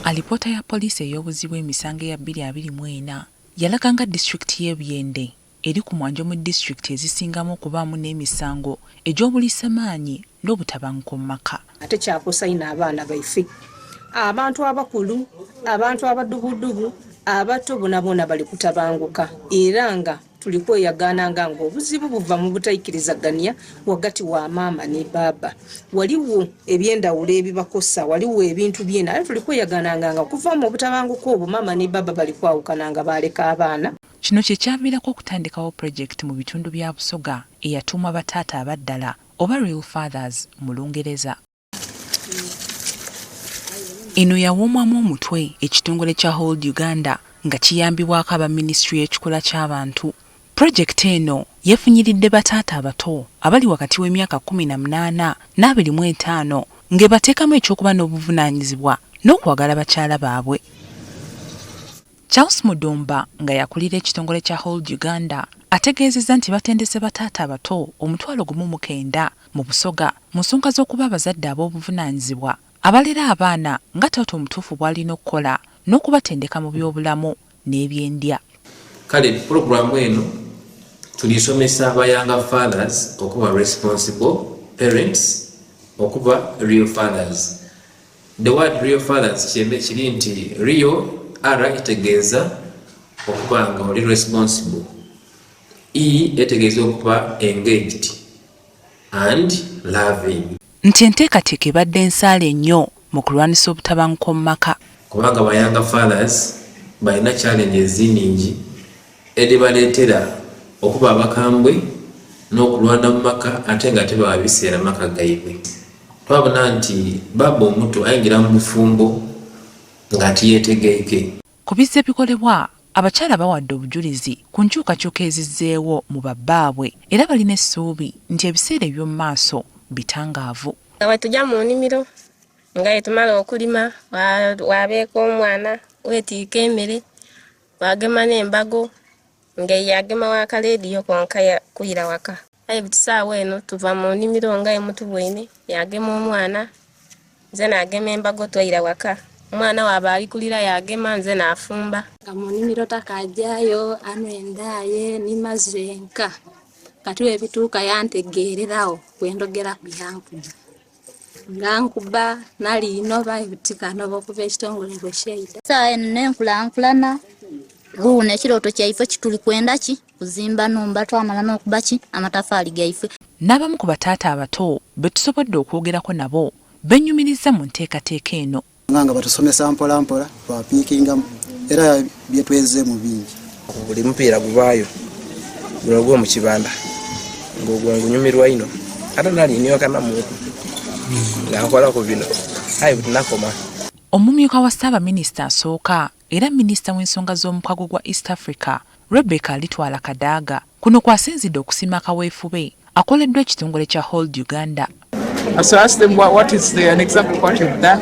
Alipoota ya poliisi ey'obuzi bw'emisango ya 2024 yalaga nga disitulikiti y'e Buyende eri ku mwanjo mu disitulikiti ezisingamu okubaamu n'emisango egy'obuliisamaanyi n'obutabanguko mu maka. Ate kyakusayina abaana baife, abantu abakulu, abantu abaddubudubu, abato bonna bali kutabanguka era nga tuli kweyagaana nga obuzibu buva mu butayikirizaganya wakati wa maama ne baba. Waliwo ebyendawulo ebibakosa, waliwo ebintu byena, ate tuli kweyagaana nga okuva mu butabanguko obwo maama ne baba bali kwawukana nga baleka abaana. Kino kye kyaviirako okutandikawo pulojekiti mu bitundu bya Busoga eyatuumwa bataata abaddala oba real fathers mu Lungereza. Eno yawoomwamu omutwe ekitongole kya Hold Uganda nga kiyambibwako aba Minisitule y'ekikula ky'abantu. Pulojekiti eno yefunyiridde bataata abato abali wakati w'emyaka 18 n'25 ng'ebateekamu ekyokuba n'obuvunaanyizibwa n'okwagala bakyala baabwe. Charles Mudomba nga yakulira ekitongole kya Hold Uganda ategeezezza nti batendese bataata abato 19,000 mu Busoga mu nsonga z'okuba abazadde ab'obuvunaanyizibwa abalera abaana nga taata omutuufu bw'alina okukola n'okubatendeka mu by'obulamu n'ebyendya. Kale pulogulaamu eno tulisomesa aba younger fathers okuba responsible parents, okuba real fathers. The word real fathers kiri nti real R itegeeza okuba nga oli responsible, E etegeeza okuba engaged and loving. Nti enteekateeka ebadde ensaale ennyo mu kulwanyisa obutabanguko mu maka. Kubanga ba younger fathers balina challenges nnyingi edibaleetera okuba abakambwe n'okulwana mu maka ate nga tebaba biseera maka gaibwe. Twabona nti baba omuto ayingira mu bufumbo nga tiyeetegeeke. Ku bizze bikolebwa abakyala bawadde obujulizi ku nkyukakyuka ezizzeewo mu babbaabwe era balina essuubi nti ebiseera eby'omu maaso bitangaavu. Nga bwetujja mu nnimiro nga etumala okulima wabeeka omwana weetiika emmere wagema n'embago nga yagema w'akaleediyo konka kuyira waka. Aye butisaawa eno tuva mu nnimiro nga emutu bwene yagema omwana nze n'agema embago twayira waka. Omwana waba alikulira yagema nze n'afumba. Nga mu nnimiro takajjayo anwendaye nimazenka kati webituuka yantegeererawo kwendogera ku yankuba nga nkuba naliino bayibutikano b'okuva ekitongole bwe kyeyita. Saa eno n'enkulankulana guno ekirooto kyaife kituli kwenda ki kuzimba numba twamala n'okuba ki amatafaali gaife. N'abamu ku bataata abato be tusobodde okwogerako nabo bennyumiriza mu nteekateeka eno. Nga batusomesa mpola mpola twapiikingamu era byetweze mu bingi. Buli mupiira gubaayo gulogwo mu kibanda ng'ogwanyumirwa ino ate nalinyoka namuntu ng'akola ku bino ayi butinakoma. Omumyuka wa ssabaminisita asooka era minisita w'ensonga z'omukago gwa East Africa Alitwala Kadaga kuno kwasinzidde okusima kaweefube akoleddwa ekitongole kya Hold Uganda. So I asked them what is an example what you've done.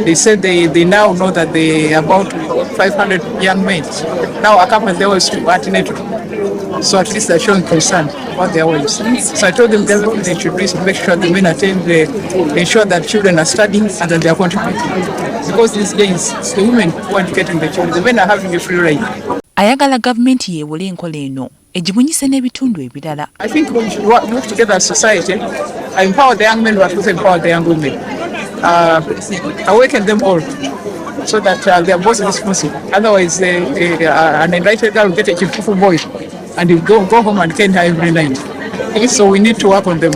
They said they now know that they are about 500 young men now accompany their wives to antenatal. So at least they're showing concern about their wives. So I told them what they should do is make sure the men attend, ensure that children are studying and that they are contributing. Because these days, the women who are educating the children, the men are having a free rein. Ayagala gavumenti yeewole enkola eno egibunyise n'ebitundu ebirala. I think we should move together as society, empower the young men but also empower the young women. Awaken them all so that they are both responsible. Otherwise, an enlightened girl will get a cheerful boy and he'll go home and cane her every night. So we need to work on them.